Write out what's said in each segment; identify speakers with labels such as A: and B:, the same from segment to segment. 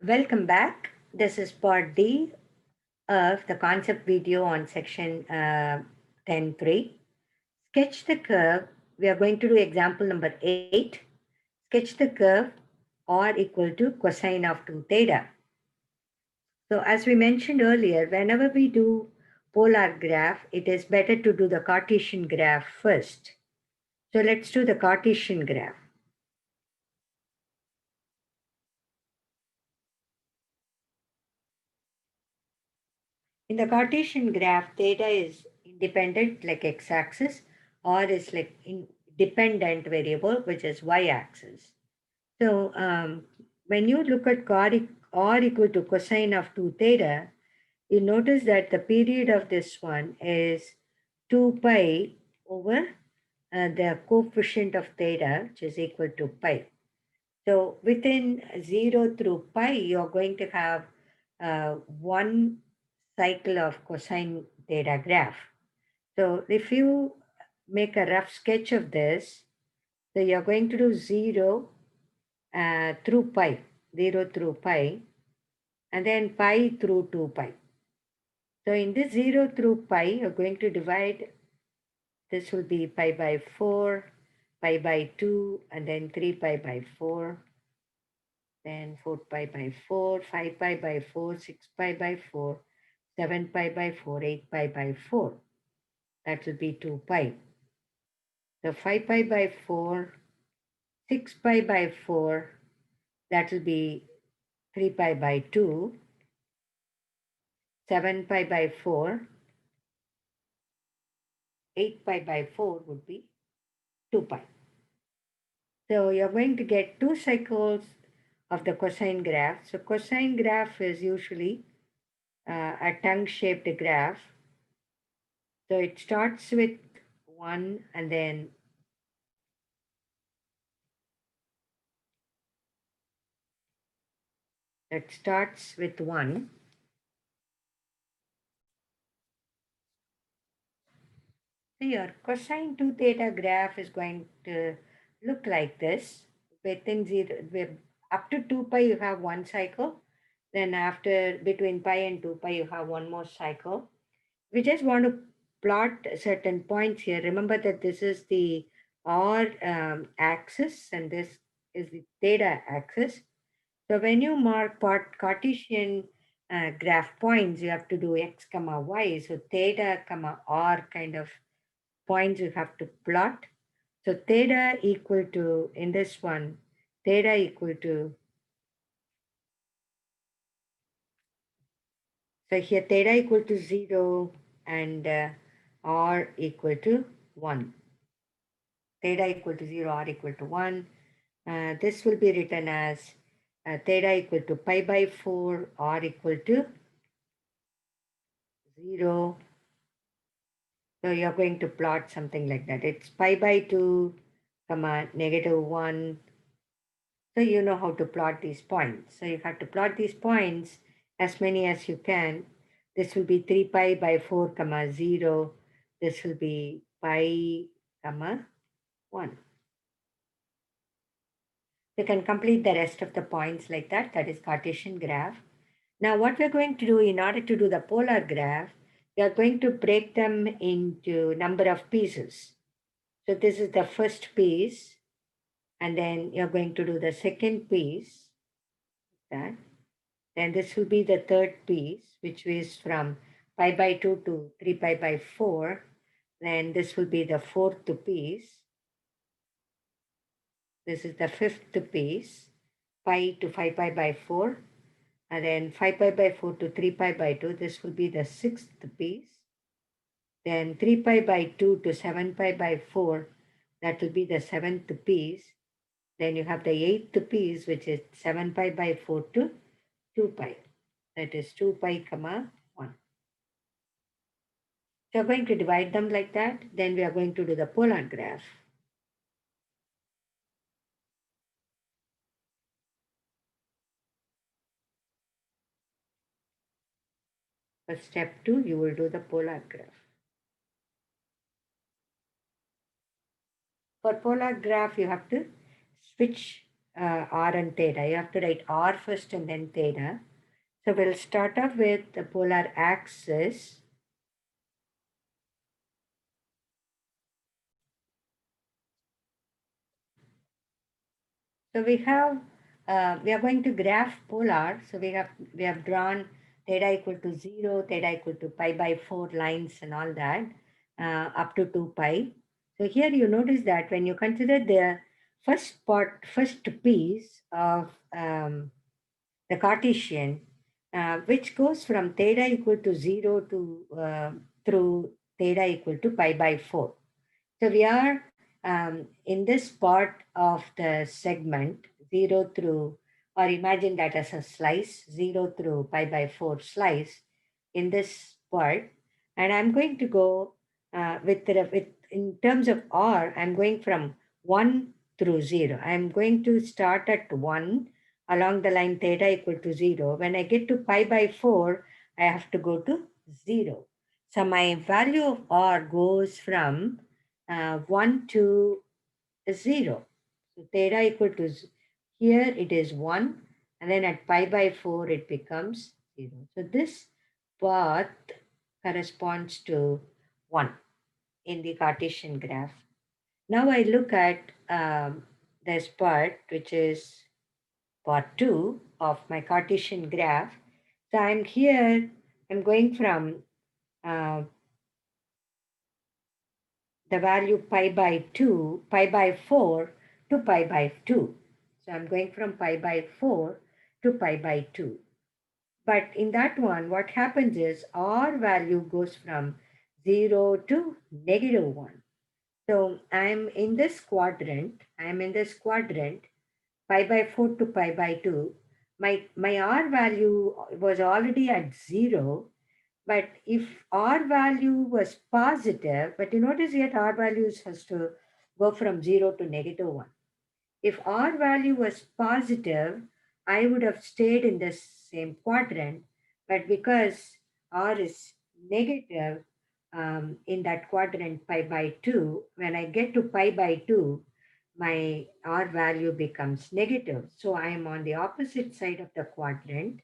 A: Welcome back. This is part D of the concept video on section 10.3. Sketch the curve. We are going to do example number 8. Sketch the curve r equal to cosine of 2 theta. So as we mentioned earlier, whenever we do polar graph, it is better to do the Cartesian graph first. So let's do the Cartesian graph. In the Cartesian graph, theta is independent like x-axis or is like independent variable, which is y-axis. So when you look at r equal to cosine of 2 theta, you notice that the period of this one is 2 pi over the coefficient of theta, which is equal to pi. So within 0 through pi, you're going to have one cycle of cosine theta graph. So if you make a rough sketch of this, so you're going to do 0 through pi, 0 through pi, and then pi through 2 pi. So in this 0 through pi, you're going to divide, this will be pi by 4, pi by 2, and then 3 pi by 4, then 4 pi by 4, 5 pi by 4, 6 pi by 4, 7 pi by 4, 8 pi by 4. That will be 2 pi. So 5 pi by 4, 6 pi by 4, that will be 3 pi by 2, 7 pi by 4, 8 pi by 4 would be 2 pi. So you're going to get two cycles of the cosine graph. So cosine graph is usually a tongue-shaped graph. So it starts with 1 and then it starts with 1. So your cosine 2 theta graph is going to look like this. Within 0, up to 2 pi you have one cycle. Then after between pi and 2 pi you have one more cycle. We just want to plot certain points here. Remember that this is the r axis and this is the theta axis. So when you mark Cartesian graph points, you have to do x comma y. So theta comma r kind of points you have to plot. So theta equal to, in this one, theta equal to, so here theta equal to 0 and r equal to 1. Theta equal to 0, r equal to 1. This will be written as theta equal to pi by 4, r equal to 0. So you're going to plot something like that. It's pi by 2, comma, negative 1. So you know how to plot these points. So you have to plot these points as many as you can. This will be 3 pi by 4, comma, 0. This will be pi, comma, 1. You can complete the rest of the points like that. That is Cartesian graph. Now what we're going to do in order to do the polar graph, we are going to break them into number of pieces. So this is the first piece, and then you're going to do the second piece, that. Then this will be the third piece, which is from pi by 2 to 3 pi by 4. Then this will be the fourth piece. This is the fifth piece, pi to 5 pi by 4. And then 5 pi by 4 to 3 pi by 2. This will be the sixth piece. Then 3 pi by 2 to 7 pi by 4. That will be the seventh piece. Then you have the eighth piece, which is 7 pi by 4 to 2 pi. That is 2 pi comma 1. So we're going to divide them like that. Then we are going to do the polar graph. For step 2, you will do the polar graph. For polar graph, you have to switch r and theta. You have to write r first and then theta. So we'll start off with the polar axis. So we are going to graph polar. So we have drawn theta equal to 0, theta equal to pi by 4 lines and all that up to 2 pi. So here you notice that when you consider the first piece of the Cartesian, which goes from theta equal to 0 to through theta equal to pi by 4. So we are in this part of the segment 0 through, or imagine that as a slice, 0 through pi by 4 slice in this part. And I'm going to go with in terms of r, I'm going from 1 through 0. I'm going to start at 1 along the line theta equal to 0. When I get to pi by 4, I have to go to 0. So my value of r goes from 1 to 0. So theta equal to here it is 1, and then at pi by 4 it becomes 0. So this path corresponds to 1 in the Cartesian graph. Now I look at this part, which is part 2 of my Cartesian graph. So I'm here, I'm going from uh, the value pi by 4 to pi by 2. So I'm going from pi by 4 to pi by 2. But in that one, what happens is our value goes from 0 to -1. So I'm in this quadrant, pi by 4 to pi by 2. My R value was already at 0, but if R value was positive, but you notice yet R values has to go from 0 to -1. If R value was positive, I would have stayed in the same quadrant, but because R is negative in that quadrant pi by 2, when I get to pi by 2, my R value becomes negative. So I am on the opposite side of the quadrant,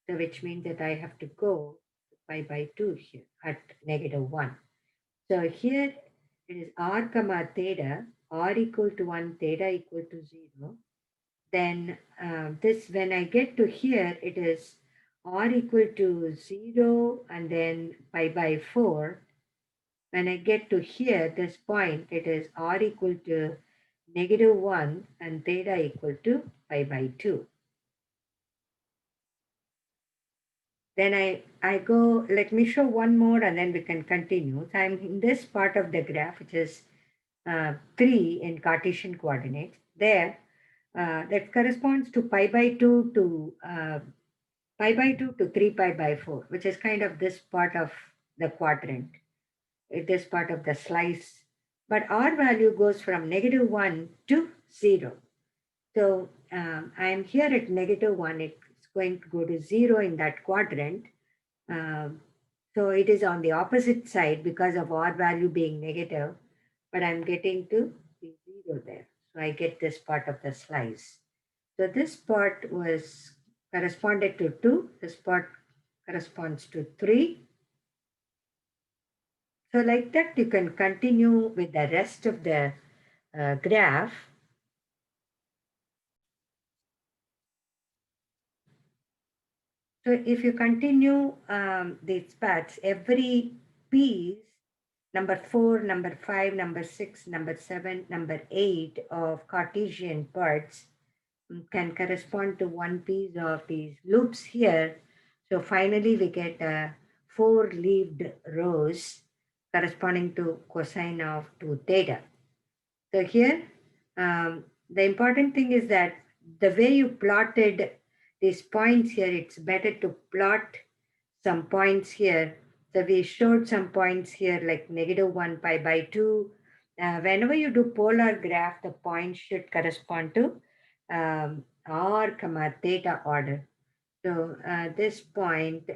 A: so which means that I have to go to pi by 2 here at -1. So here it is r comma theta, r equal to 1, theta equal to 0. Then this, when I get to here, it is r equal to 0 and then pi by 4. When I get to here, this point, it is r equal to -1 and theta equal to pi by 2. Then I go, let me show one more and then we can continue. So I'm in this part of the graph, which is 3 in Cartesian coordinates. There, that corresponds to pi by 2 to pi by 2 to 3 pi by 4, which is kind of this part of the quadrant, this part of the slice. But R value goes from -1 to 0. So I'm here at -1. It's going to go to 0 in that quadrant. Um, so it is on the opposite side because of R value being negative, but I'm getting to the 0 there. So I get this part of the slice. So this part was corresponded to 2. This part corresponds to 3. So like that, you can continue with the rest of the graph. So if you continue these paths, every piece, number 4, number 5, number 6, number 7, number 8 of Cartesian parts can correspond to one piece of these loops here. So finally we get four-leaved rows corresponding to cosine of 2 theta. So here, the important thing is that the way you plotted these points here, it's better to plot some points here. So we showed some points here like -1 pi by 2. Whenever you do polar graph, the points should correspond to r comma theta order. So this point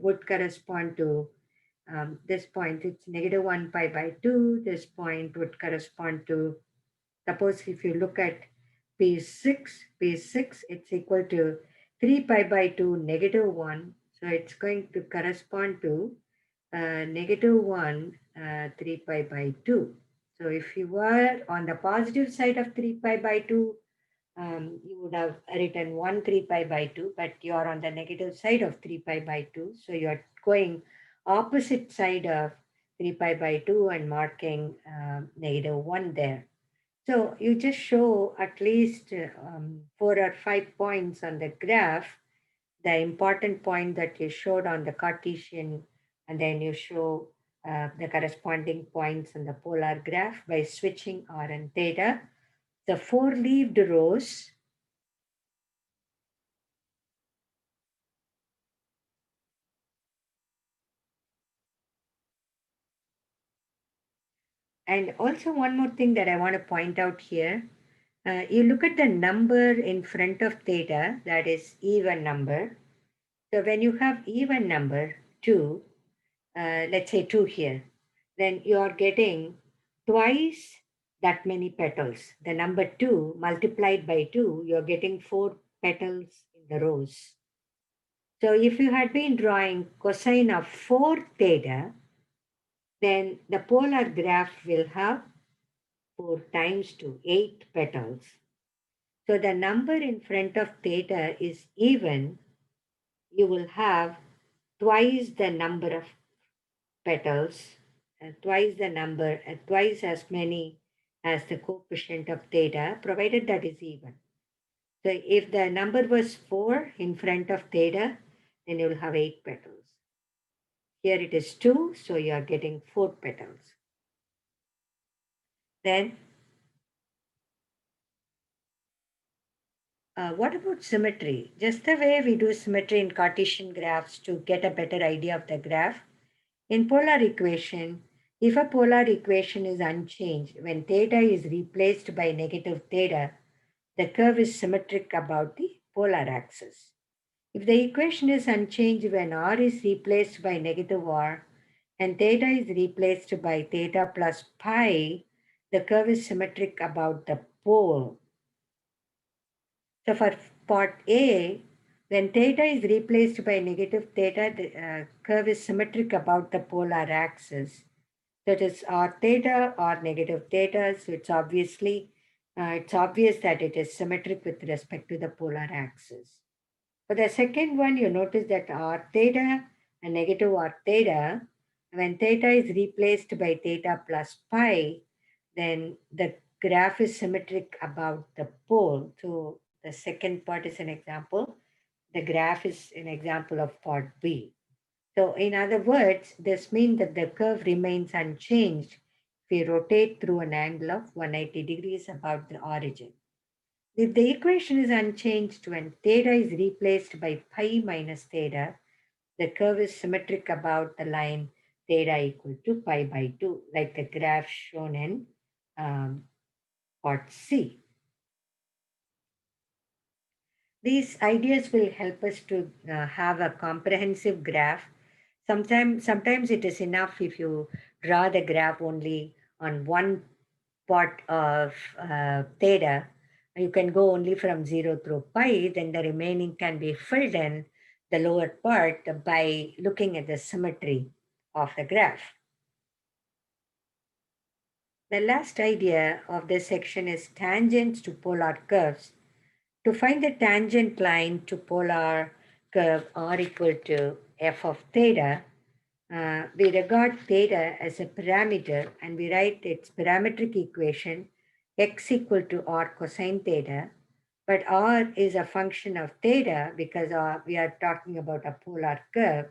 A: would correspond to this point. It's -1 pi by 2. This point would correspond to, suppose if you look at P6, it's equal to 3 pi by 2 negative 1. So it's going to correspond to negative 1 3 pi by 2. So if you were on the positive side of 3 pi by 2, you would have written 1 3 pi by 2, but you are on the negative side of 3 pi by 2. So you are going opposite side of 3 pi by 2 and marking negative 1 there. So you just show at least 4 or 5 points on the graph, the important point that you showed on the Cartesian, and then you show the corresponding points on the polar graph by switching r and theta. The four-leaved rows, and also one more thing that I want to point out here. You look at the number in front of theta, that is even number. So when you have even number 2, let's say 2 here, then you are getting twice that many petals. The number 2 multiplied by 2, you're getting 4 petals in the rows. So if you had been drawing cosine of 4 theta, then the polar graph will have 4 times 2, 8 petals. So the number in front of theta is even. You will have twice the number of petals, twice the number, twice as many as the coefficient of theta, provided that is even. So if the number was 4 in front of theta, then you will have 8 petals. Here it is 2, so you are getting 4 petals. Then, what about symmetry? Just the way we do symmetry in Cartesian graphs to get a better idea of the graph. In polar equation, if a polar equation is unchanged, when theta is replaced by negative theta, the curve is symmetric about the polar axis. If the equation is unchanged when r is replaced by negative r and theta is replaced by theta plus pi, the curve is symmetric about the pole. So for part A, when theta is replaced by negative theta, the curve is symmetric about the polar axis. That is r theta or negative theta. So it's obvious that it is symmetric with respect to the polar axis. For the second one, you notice that r theta and negative r theta, when theta is replaced by theta plus pi, then the graph is symmetric about the pole. So the second part is an example. The graph is an example of part B. So in other words, this means that the curve remains unchanged if we rotate through an angle of 180 degrees about the origin. If the equation is unchanged when theta is replaced by pi minus theta, the curve is symmetric about the line theta equal to pi by 2, like the graph shown in um, part C. These ideas will help us to have a comprehensive graph. Sometimes it is enough if you draw the graph only on one part of theta. You can go only from 0 through pi, then the remaining can be filled in the lower part by looking at the symmetry of the graph. The last idea of this section is tangents to polar curves. To find the tangent line to polar curve r equal to f of theta, we regard theta as a parameter and we write its parametric equation x equal to r cosine theta. But r is a function of theta because we are talking about a polar curve.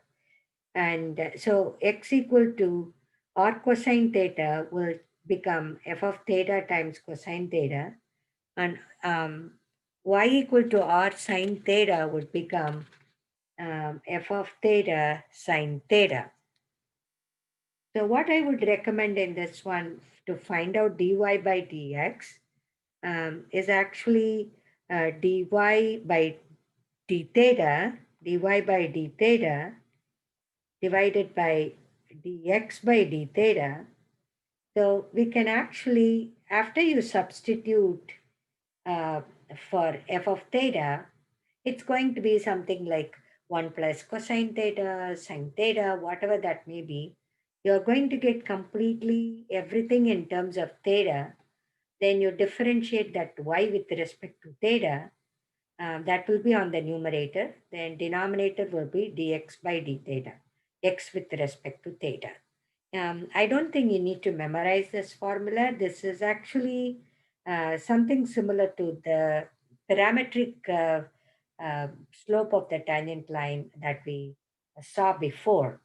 A: And so x equal to r cosine theta will become f of theta times cosine theta. And y equal to r sine theta would become f of theta sine theta. So what I would recommend in this one to find out dy by dx is actually dy by d theta, dy by d theta divided by dx by d theta. So we can actually, after you substitute for f of theta, it's going to be something like 1 plus cosine theta, sine theta, whatever that may be. You're going to get completely everything in terms of theta. Then you differentiate that y with respect to theta. That will be on the numerator. Then denominator will be dx by d theta, x with respect to theta. I don't think you need to memorize this formula. This is actually something similar to the parametric slope of the tangent line that we saw before.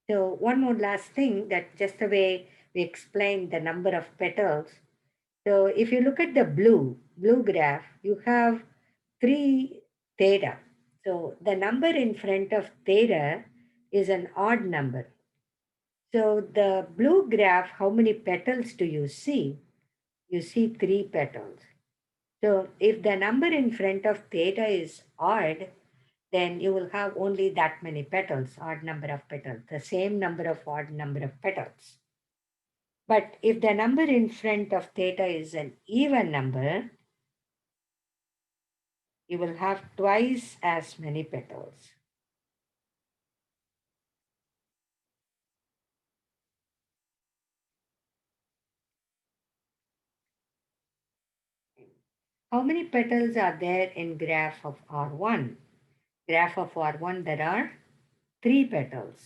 A: So one more last thing, that just the way we explain the number of petals. So if you look at the blue graph, you have 3 theta. So the number in front of theta is an odd number. So the blue graph, how many petals do you see? You see 3 petals. So if the number in front of theta is odd, then you will have only that many petals, odd number of petals, the same number of odd number of petals. But if the number in front of theta is an even number, you will have twice as many petals. How many petals are there in graph of R1? Graph of R1, there are 3 petals.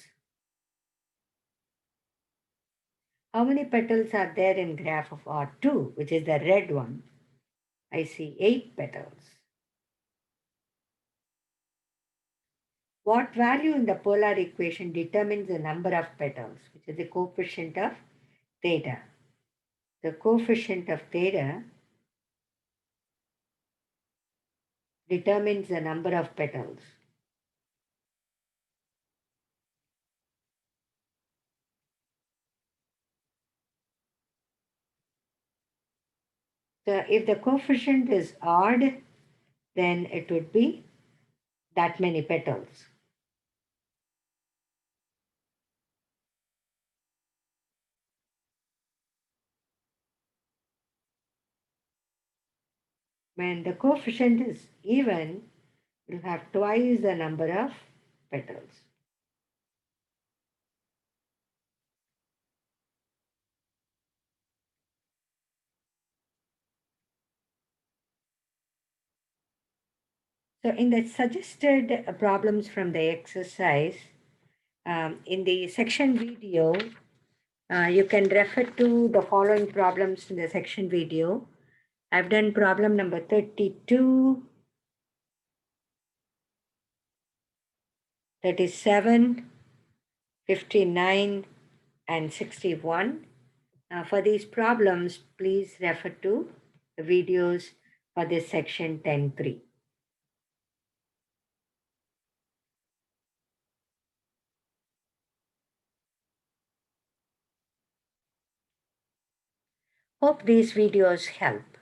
A: How many petals are there in graph of R2, which is the red one? I see 8 petals. What value in the polar equation determines the number of petals, which is the coefficient of theta? The coefficient of theta determines the number of petals. So if the coefficient is odd, then it would be that many petals. When the coefficient is even, you'll have twice the number of petals. So in the suggested problems from the exercise, in the section video, you can refer to the following problems in the section video. I've done problem number 32, 37, 59, and 61. For these problems, please refer to the videos for this section 10.3. Hope these videos help.